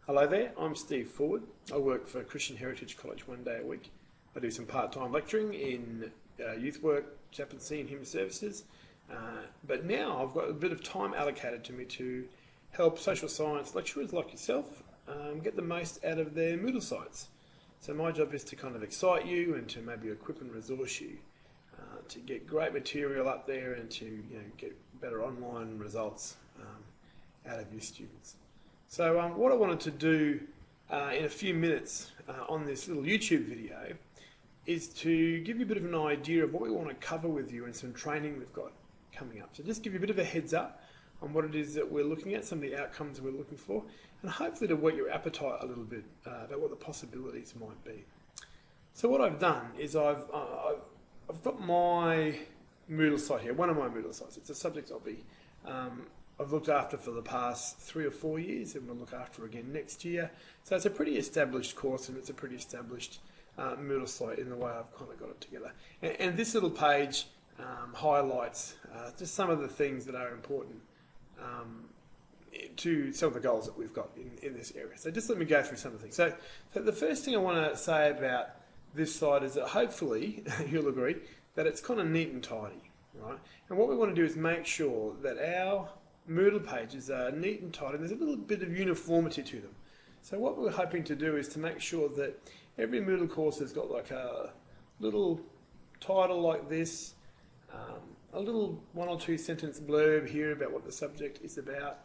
Hello there, I'm Steve Ford. I work for Christian Heritage College 1 day a week. I do some part-time lecturing in youth work, chaplaincy and human services. But now I've got a bit of time allocated to me to help social science lecturers like yourself get the most out of their Moodle sites. So my job is to kind of excite you and to maybe equip and resource you to get great material up there and to get better online results out of your students. So what I wanted to do in a few minutes on this little YouTube video is to give you a bit of an idea of what we want to cover with you and some training we've got coming up. So just give you a bit of a heads up on what it is that we're looking at, some of the outcomes we're looking for, and hopefully to whet your appetite a little bit about what the possibilities might be. So what I've done is I've got my Moodle site here, one of my Moodle sites. It's a subject I've looked after for the past 3 or 4 years and we'll look after again next year. So it's a pretty established course and it's a pretty established Moodle site in the way I've kind of got it together. And this little page highlights just some of the things that are important to some of the goals that we've got in this area. So just let me go through some of the things. So the first thing I want to say about this site is that hopefully you'll agree that it's kind of neat and tidy, right? And what we want to do is make sure that our Moodle pages are neat and tidy and there's a little bit of uniformity to them. So what we're hoping to do is to make sure that every Moodle course has got like a little title like this, a little 1 or 2 sentence blurb here about what the subject is about,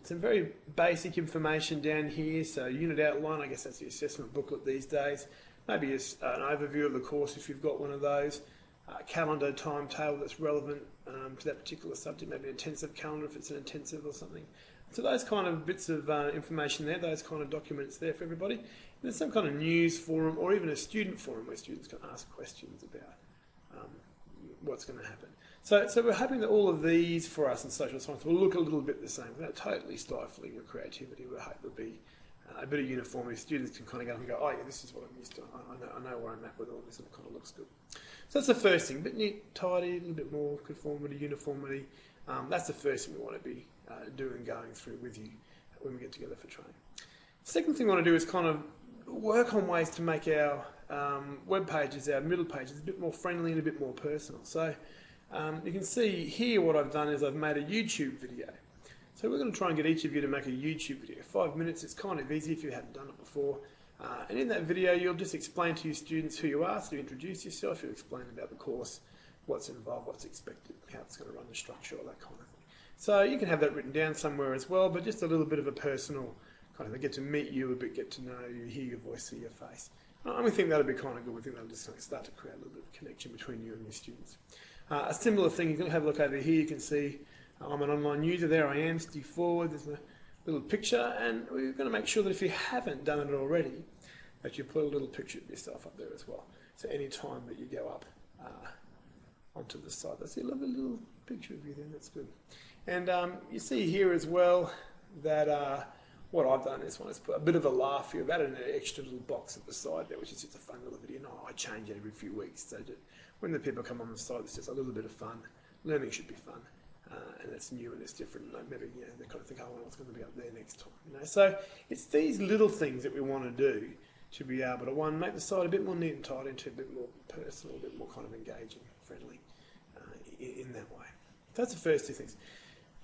some very basic information down here, so unit outline, I guess that's the assessment booklet these days, maybe an overview of the course if you've got one of those, calendar timetable that's relevant to that particular subject, maybe an intensive calendar if it's an intensive or something. So those kind of bits of information there, those kind of documents there for everybody. And there's some kind of news forum or even a student forum where students can ask questions about what's going to happen. So we're hoping that all of these for us in social science will look a little bit the same without totally stifling your creativity. We hope there'll be a bit of uniformity. Students can kind of go and go, oh yeah, this is what I'm used to. I know where I'm at with all this and it kind of looks good. So that's the first thing, a bit neat, tidy, a little bit more conformity, uniformity. That's the first thing we want to be doing, going through with you when we get together for training. Second thing we want to do is kind of work on ways to make our web pages, our Moodle pages, a bit more friendly and a bit more personal. So you can see here what I've done is I've made a YouTube video. So we're going to try and get each of you to make a YouTube video. 5 minutes, it's kind of easy if you hadn't done it before. And in that video, you'll just explain to your students who you are, so you introduce yourself, you'll explain about the course, what's involved, what's expected, how it's going to run the structure, all that kind of thing. So you can have that written down somewhere as well, but just a little bit of a personal kind of, they get to meet you a bit, get to know you, hear your voice, see your face. And we think that'll be kind of good. We think that'll just start to create a little bit of connection between you and your students. A similar thing, you can have a look over here, you can see I'm an online user, there I am, Steve Forward, there's my little picture, and we're going to make sure that if you haven't done it already, that you put a little picture of yourself up there as well. So any time that you go up onto the site, that's a lovely little picture of you then, that's good. And you see here as well that what I've done is put a bit of a laugh here. I've added an extra little box at the side there, which is just a fun little video. No, I change it every few weeks. So when the people come on the site, it's just a little bit of fun. Learning should be fun. And it's new and it's different. Like maybe they kind of think, oh, well, what's going to be up there next time? So it's these little things that we want to do to be able to, one, make the site a bit more neat and tidy, and two, a bit more personal, a bit more kind of engaging, friendly in that way. So that's the first 2 things.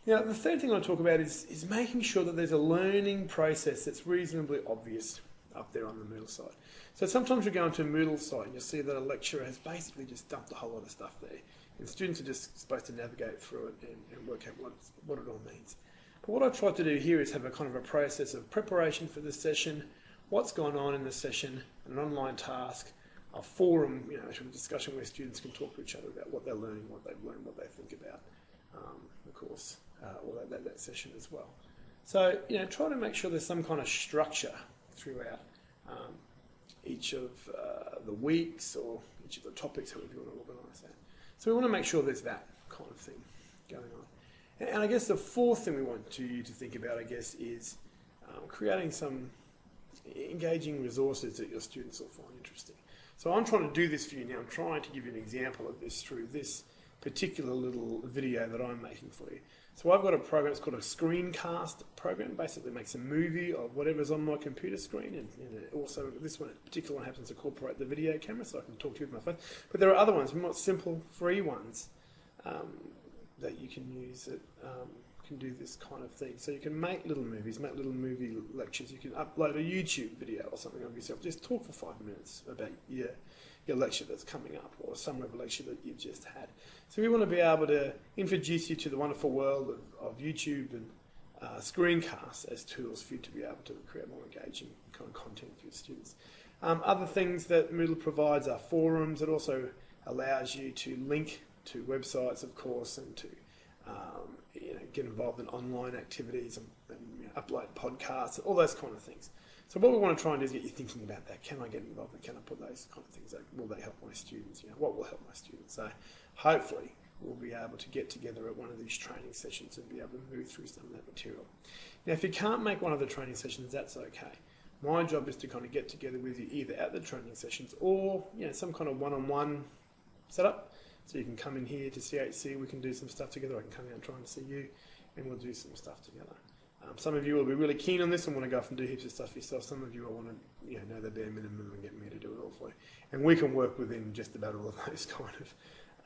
Now, the third thing I want to talk about is making sure that there's a learning process that's reasonably obvious up there on the Moodle site. So sometimes you go into a Moodle site and you'll see that a lecturer has basically just dumped a whole lot of stuff there. And students are just supposed to navigate through it and work out what it all means. But what I've tried to do here is have a kind of a process of preparation for the session, what's going on in the session, an online task, a forum, a discussion where students can talk to each other about what they're learning, what they've learned, what they think about the course, or that session as well. So, try to make sure there's some kind of structure throughout each of the weeks or each of the topics, however you want to organise that. So we want to make sure there's that kind of thing going on. And I guess the fourth thing we want you to think about, I guess, is creating some engaging resources that your students will find interesting. So I'm trying to do this for you now. I'm trying to give you an example of this through this particular little video that I'm making for you. So I've got a program, it's called a screencast program. Basically makes a movie of whatever's on my computer screen, and also this one, particular one, happens to incorporate the video camera, so I can talk to you with my phone. But there are other ones, more simple, free ones that you can use that can do this kind of thing. So you can make little movies, make little movie lectures. You can upload a YouTube video or something of yourself. Just talk for 5 minutes about your lecture that's coming up, or a summary of a lecture that you've just had. So we want to be able to introduce you to the wonderful world of YouTube and screencasts as tools for you to be able to create more engaging kind of content for your students. Other things that Moodle provides are forums. It also allows you to link to websites, of course, and to get involved in online activities and upload podcasts, all those kind of things. So what we want to try and do is get you thinking about that. Can I get involved and can I put those kind of things out? Will they help my students? What will help my students? So hopefully we'll be able to get together at one of these training sessions and be able to move through some of that material. Now, if you can't make one of the training sessions, that's okay. My job is to kind of get together with you either at the training sessions or some kind of one-on-one setup. So you can come in here to CHC, we can do some stuff together. I can come out and try and see you, and we'll do some stuff together. Some of you will be really keen on this and want to go off and do heaps of stuff yourself. Some of you will want to know the bare minimum and get me to do it all for you. And we can work within just about all of those kind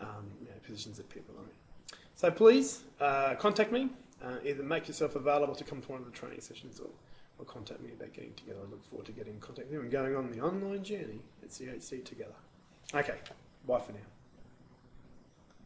of positions that people are in. So please contact me. Either make yourself available to come to one of the training sessions, or contact me about getting together. I look forward to getting in contact with you and going on the online journey at CHC together. Okay, bye for now.